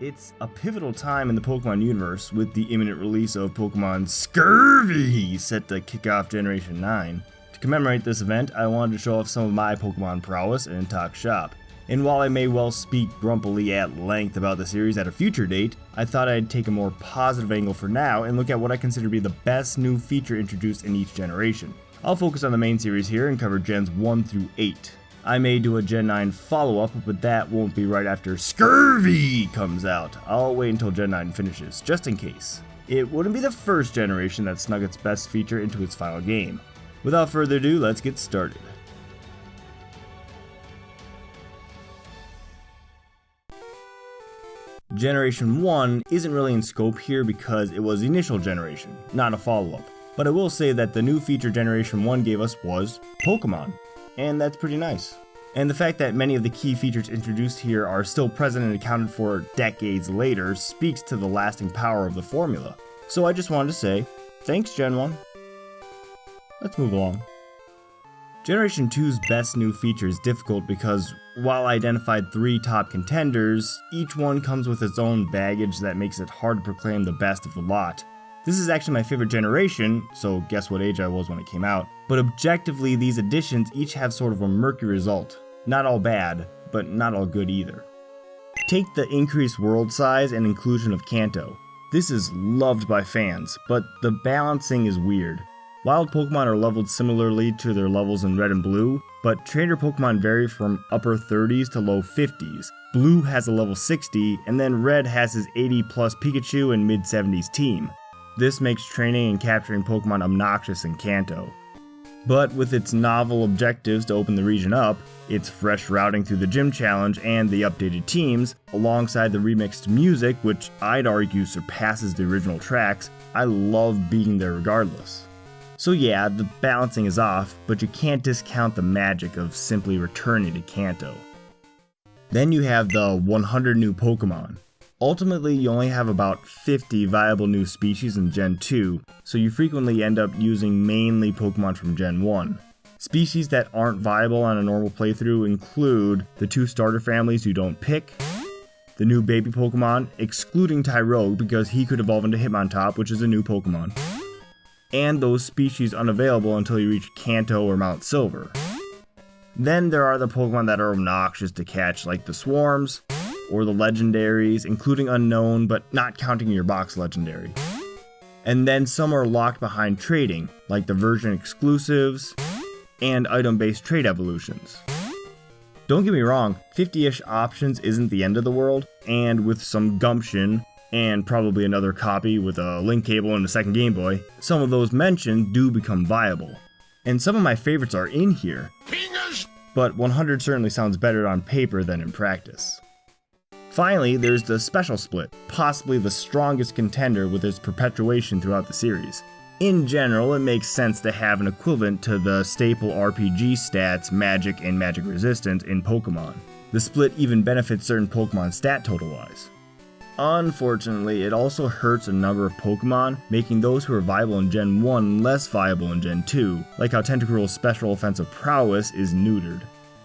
It's a pivotal time in the Pokemon universe with the imminent release of Pokemon Scurvy set to kick off Generation 9. To commemorate this event, I wanted to show off some of my Pokemon prowess and talk shop. And while I may well speak grumpily at length about the series at a future date, I thought I'd take a more positive angle for now and look at what I consider to be the best new feature introduced in each generation. I'll focus on the main series here and cover Gens 1 through 8. I may do a Gen 9 follow-up, but that won't be right after Scurvy comes out. I'll wait until Gen 9 finishes, just in case. It wouldn't be the first generation that snuck its best feature into its final game. Without further ado, let's get started. Generation 1 isn't really in scope here because it was the initial generation, not a follow-up. But I will say that the new feature Generation 1 gave us was Pokemon. And that's pretty nice. And the fact that many of the key features introduced here are still present and accounted for decades later speaks to the lasting power of the formula. So I just wanted to say, thanks Gen 1. Let's move along. Generation 2's best new feature is difficult because while I identified 3 top contenders, each one comes with its own baggage that makes it hard to proclaim the best of the lot. This is actually my favorite generation, so guess what age I was when it came out. But objectively, these additions each have sort of a murky result. Not all bad, but not all good either. Take the increased world size and inclusion of Kanto. This is loved by fans, but the balancing is weird. Wild Pokemon are leveled similarly to their levels in Red and Blue, but trainer Pokemon vary from upper 30s to low 50s. Blue has a level 60, and then Red has his 80 plus Pikachu and mid 70s team. This makes training and capturing Pokemon obnoxious in Kanto. But with its novel objectives to open the region up, its fresh routing through the gym challenge, and the updated teams, alongside the remixed music, which I'd argue surpasses the original tracks, I love being there regardless. So yeah, the balancing is off, but you can't discount the magic of simply returning to Kanto. Then you have the 100 new Pokemon. Ultimately, you only have about 50 viable new species in Gen 2, so you frequently end up using mainly Pokemon from Gen 1. Species that aren't viable on a normal playthrough include the 2 starter families you don't pick, the new baby Pokemon, excluding Tyrogue because he could evolve into Hitmontop, which is a new Pokemon, and those species unavailable until you reach Kanto or Mount Silver. Then there are the Pokemon that are obnoxious to catch, like the Swarms, or the legendaries, including unknown but not counting your box legendary. And then some are locked behind trading, like the version exclusives and item-based trade evolutions. Don't get me wrong, 50-ish options isn't the end of the world, and with some gumption, and probably another copy with a link cable and a second Game Boy, some of those mentioned do become viable. And some of my favorites are in here, but 100 certainly sounds better on paper than in practice. Finally, there's the Special Split, possibly the strongest contender with its perpetuation throughout the series. In general, it makes sense to have an equivalent to the staple RPG stats Magic and Magic Resistance in Pokemon. The split even benefits certain Pokemon stat total-wise. Unfortunately, it also hurts a number of Pokemon, making those who are viable in Gen 1 less viable in Gen 2, like how Tentacruel's special offensive prowess is neutered.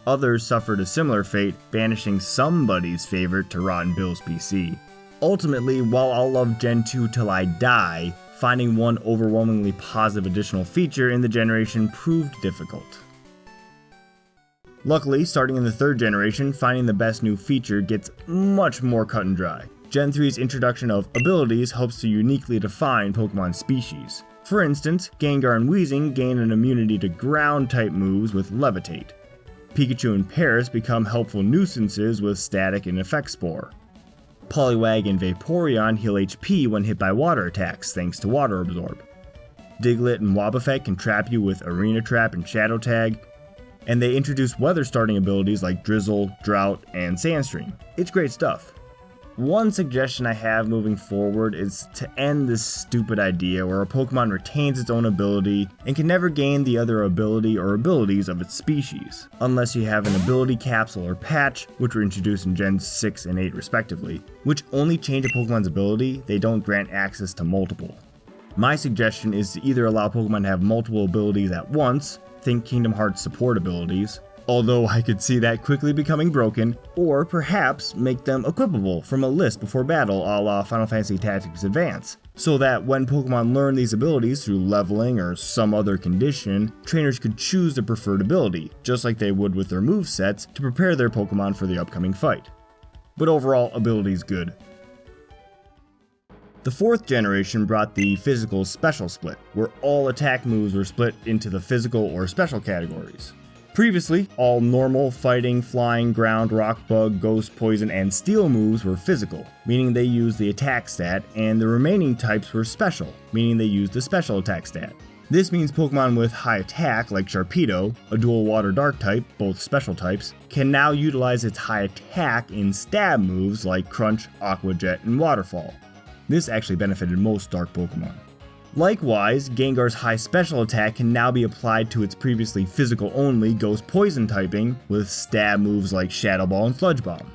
Others suffered a similar fate, banishing somebody's favorite to Rotten Bill's PC. Ultimately, while I'll love Gen 2 till I die, finding one overwhelmingly positive additional feature in the generation proved difficult. Luckily, starting in the 3rd generation, finding the best new feature gets much more cut and dry. Gen 3's introduction of abilities helps to uniquely define Pokemon species. For instance, Gengar and Weezing gain an immunity to ground-type moves with Levitate. Pikachu and Paris become helpful nuisances with Static and Effect Spore. Poliwag and Vaporeon heal HP when hit by water attacks thanks to Water Absorb. Diglett and Wobbuffet can trap you with Arena Trap and Shadow Tag, and they introduce weather starting abilities like Drizzle, Drought, and Sandstream. It's great stuff. One suggestion I have moving forward is to end this stupid idea where a Pokemon retains its own ability and can never gain the other ability or abilities of its species, unless you have an ability capsule or patch, which were introduced in Gen 6 and 8 respectively, which only change a Pokemon's ability, they don't grant access to multiple. My suggestion is to either allow Pokemon to have multiple abilities at once, think Kingdom Hearts support abilities, although I could see that quickly becoming broken, or perhaps make them equipable from a list before battle a la Final Fantasy Tactics Advance, so that when Pokemon learn these abilities through leveling or some other condition, trainers could choose their preferred ability, just like they would with their movesets to prepare their Pokemon for the upcoming fight. But overall, ability's good. The 4th generation brought the physical special split, where all attack moves were split into the physical or special categories. Previously, all normal, fighting, flying, ground, rock, bug, ghost, poison, and steel moves were physical, meaning they used the attack stat, and the remaining types were special, meaning they used the special attack stat. This means Pokemon with high attack, like Sharpedo, a dual water dark type, both special types, can now utilize its high attack in stab moves like Crunch, Aqua Jet, and Waterfall. This actually benefited most dark Pokemon. Likewise, Gengar's high special attack can now be applied to its previously physical-only Ghost Poison typing with stab moves like Shadow Ball and Sludge Bomb.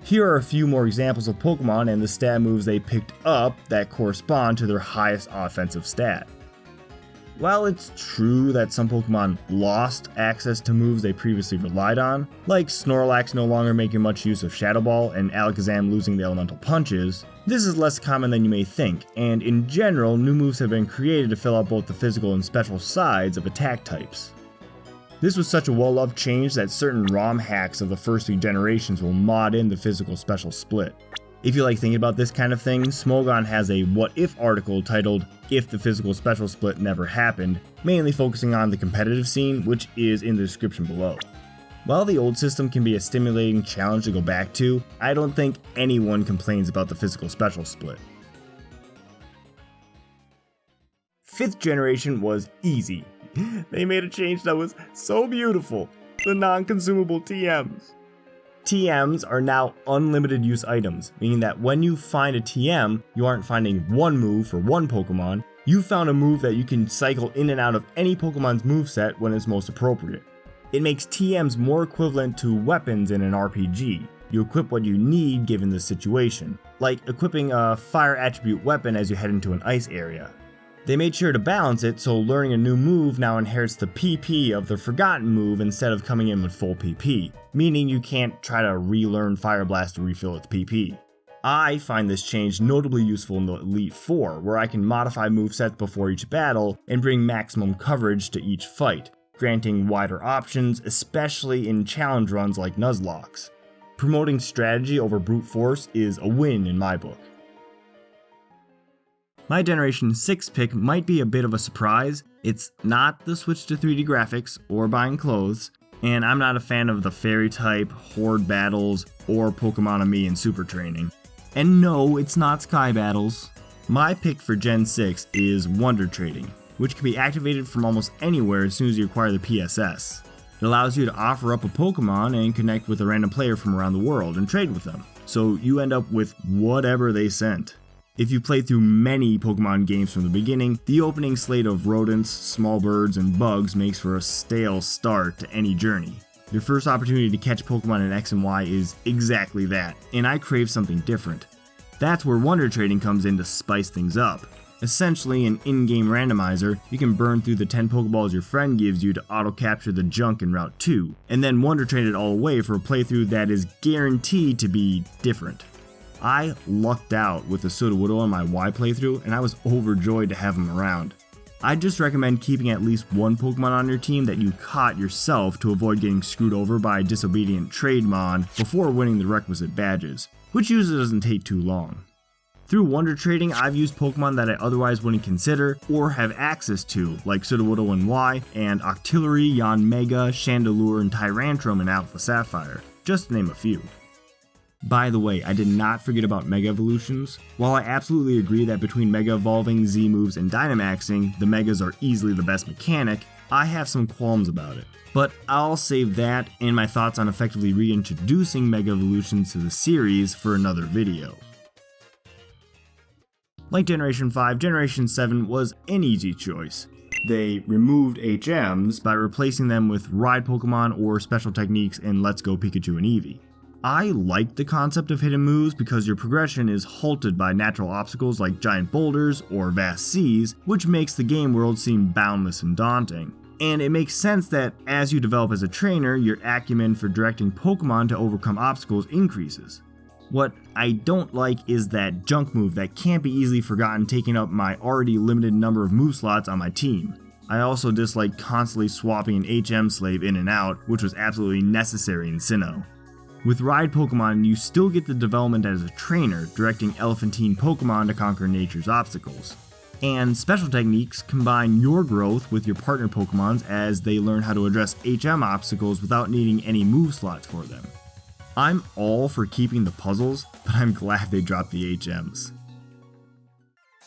Here are a few more examples of Pokemon and the stab moves they picked up that correspond to their highest offensive stat. While it's true that some Pokemon lost access to moves they previously relied on, like Snorlax no longer making much use of Shadow Ball and Alakazam losing the elemental punches, this is less common than you may think, and in general, new moves have been created to fill out both the physical and special sides of attack types. This was such a well-loved change that certain ROM hacks of the first 3 generations will mod in the physical special split. If you like thinking about this kind of thing, Smogon has a What If article titled If the Physical Special Split Never Happened, mainly focusing on the competitive scene, which is in the description below. While the old system can be a stimulating challenge to go back to, I don't think anyone complains about the physical special split. 5th generation was easy. They made a change that was so beautiful. The non-consumable TMs. TMs are now unlimited use items, meaning that when you find a TM, you aren't finding one move for one Pokemon, you found a move that you can cycle in and out of any Pokemon's moveset when it's most appropriate. It makes TMs more equivalent to weapons in an RPG. You equip what you need given the situation, like equipping a fire attribute weapon as you head into an ice area. They made sure to balance it so learning a new move now inherits the PP of the forgotten move instead of coming in with full PP, meaning you can't try to relearn Fire Blast to refill its PP. I find this change notably useful in the Elite Four, where I can modify movesets before each battle and bring maximum coverage to each fight, granting wider options, especially in challenge runs like Nuzlocke. Promoting strategy over brute force is a win in my book. My Generation 6 pick might be a bit of a surprise. It's not the switch to 3D graphics or buying clothes, and I'm not a fan of the fairy type, horde battles, or Pokemon-Ami and Super Training. And no, it's not Sky Battles. My pick for Gen 6 is Wonder Trading, which can be activated from almost anywhere as soon as you acquire the PSS. It allows you to offer up a Pokemon and connect with a random player from around the world and trade with them, so you end up with whatever they sent. If you play through many Pokemon games from the beginning, the opening slate of rodents, small birds, and bugs makes for a stale start to any journey. Your first opportunity to catch Pokemon in X and Y is exactly that, and I crave something different. That's where Wonder Trading comes in to spice things up. Essentially an in-game randomizer, you can burn through the 10 Pokeballs your friend gives you to auto-capture the junk in Route 2, and then Wonder Trade it all away for a playthrough that is guaranteed to be different. I lucked out with the Sudowoodo on my Y playthrough, and I was overjoyed to have him around. I'd just recommend keeping at least one Pokemon on your team that you caught yourself to avoid getting screwed over by a disobedient Trademon before winning the requisite badges, which usually doesn't take too long. Through Wonder Trading, I've used Pokemon that I otherwise wouldn't consider or have access to, like Sudowoodo in Y, and Octillery, Yanmega, Chandelure, and Tyrantrum in Alpha Sapphire, just to name a few. By the way, I did not forget about Mega Evolutions. While I absolutely agree that between Mega Evolving, Z-Moves, and Dynamaxing, the Megas are easily the best mechanic, I have some qualms about it. But I'll save that and my thoughts on effectively reintroducing Mega Evolutions to the series for another video. Like Generation 5, Generation 7 was an easy choice. They removed HMs by replacing them with Ride Pokemon or special techniques in Let's Go Pikachu and Eevee. I like the concept of hidden moves because your progression is halted by natural obstacles like giant boulders or vast seas, which makes the game world seem boundless and daunting. And it makes sense that as you develop as a trainer, your acumen for directing Pokemon to overcome obstacles increases. What I don't like is that junk move that can't be easily forgotten, taking up my already limited number of move slots on my team. I also dislike constantly swapping an HM slave in and out, which was absolutely necessary in Sinnoh. With Ride Pokemon, you still get the development as a trainer, directing Elephantine Pokemon to conquer nature's obstacles. And special techniques combine your growth with your partner Pokemons as they learn how to address HM obstacles without needing any move slots for them. I'm all for keeping the puzzles, but I'm glad they dropped the HMs.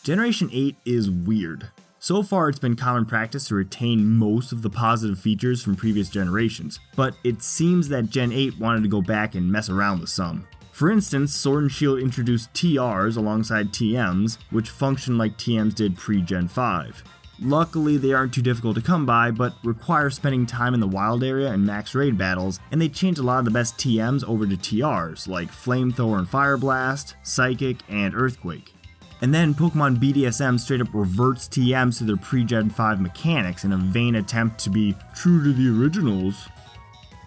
Generation 8 is weird. So far it's been common practice to retain most of the positive features from previous generations, but it seems that Gen 8 wanted to go back and mess around with some. For instance, Sword and Shield introduced TRs alongside TMs, which function like TMs did pre-Gen 5. Luckily, they aren't too difficult to come by, but require spending time in the wild area and max raid battles, and they changed a lot of the best TMs over to TRs, like Flamethrower and Fire Blast, Psychic, and Earthquake. And then Pokemon BDSM straight up reverts TMs to their pre-Gen 5 mechanics in a vain attempt to be true to the originals.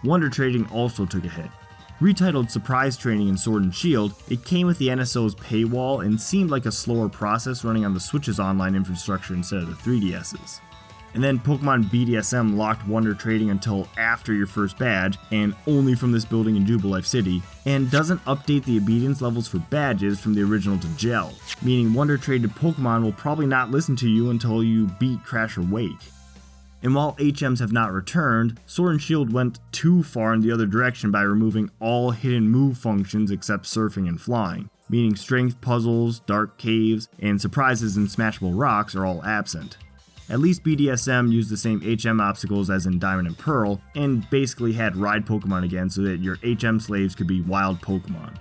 Wonder Trading also took a hit. Retitled Surprise Training in Sword and Shield, it came with the NSO's paywall and seemed like a slower process running on the Switch's online infrastructure instead of the 3DS's. And then Pokemon BDSM locked Wonder Trading until after your first badge, and only from this building in Jubilife City, and doesn't update the obedience levels for badges from the original to Gel, meaning Wonder Traded Pokemon will probably not listen to you until you beat Crash or Wake. And while HMs have not returned, Sword and Shield went too far in the other direction by removing all hidden move functions except surfing and flying, meaning strength puzzles, dark caves, and surprises in smashable rocks are all absent. At least BDSM used the same HM obstacles as in Diamond and Pearl, and basically had Ride Pokemon again so that your HM slaves could be wild Pokemon.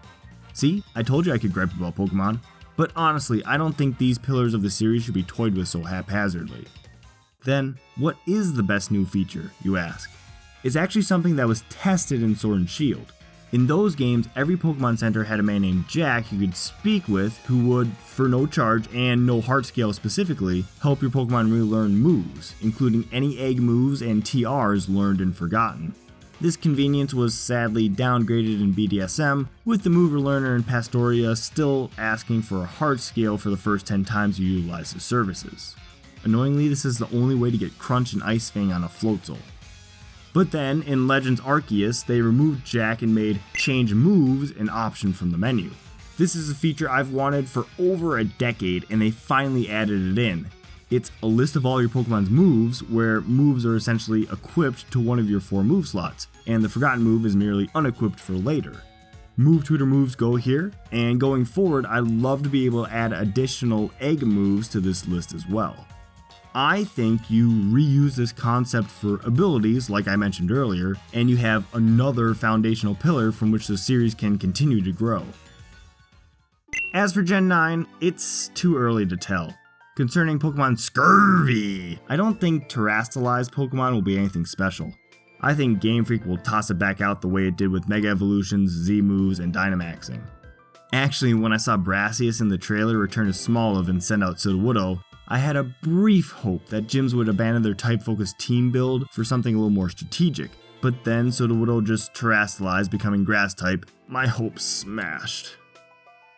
See, I told you I could gripe about Pokemon, but honestly, I don't think these pillars of the series should be toyed with so haphazardly. Then, what is the best new feature, you ask? It's actually something that was tested in Sword and Shield. In those games, every Pokemon Center had a man named Jack you could speak with who would, for no charge and no heart scale specifically, help your Pokemon relearn moves, including any egg moves and TRs learned and forgotten. This convenience was sadly downgraded in BDSM, with the mover learner in Pastoria still asking for a heart scale for the first 10 times you utilize his services. Annoyingly, this is the only way to get Crunch and Ice Fang on a Floatzel. But then, in Legends Arceus, they removed Jack and made Change Moves an option from the menu. This is a feature I've wanted for over a decade, and they finally added it in. It's a list of all your Pokemon's moves, where moves are essentially equipped to one of your 4 move slots, and the forgotten move is merely unequipped for later. Move Tutor moves go here, and going forward, I'd love to be able to add additional egg moves to this list as well. I think you reuse this concept for abilities, like I mentioned earlier, and you have another foundational pillar from which the series can continue to grow. As for Gen 9, it's too early to tell. Concerning Pokemon Scurvy, I don't think terrestrialized Pokemon will be anything special. I think Game Freak will toss it back out the way it did with Mega Evolutions, Z moves, and Dynamaxing. Actually, when I saw Brassius in the trailer return to Smoliv and send out Sudowoodo, I had a brief hope that gyms would abandon their type-focused team build for something a little more strategic, but then Sudowoodo just terrestrialized, becoming Grass-type. My hopes smashed.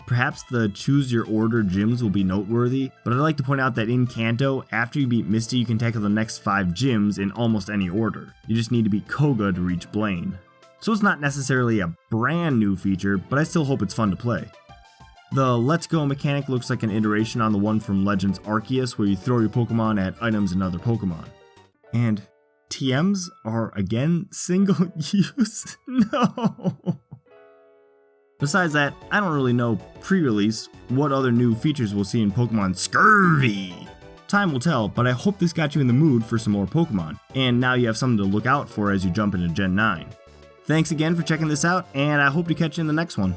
Perhaps the choose your order gyms will be noteworthy, but I'd like to point out that in Kanto, after you beat Misty, you can tackle the next 5 gyms in almost any order. You just need to beat Koga to reach Blaine. So it's not necessarily a brand new feature, but I still hope it's fun to play. The Let's Go mechanic looks like an iteration on the one from Legends Arceus where you throw your Pokemon at items and other Pokemon. And TMs are again single use? No! Besides that, I don't really know pre-release what other new features we'll see in Pokemon Scurvy. Time will tell, but I hope this got you in the mood for some more Pokemon, and now you have something to look out for as you jump into Gen 9. Thanks again for checking this out, and I hope to catch you in the next one.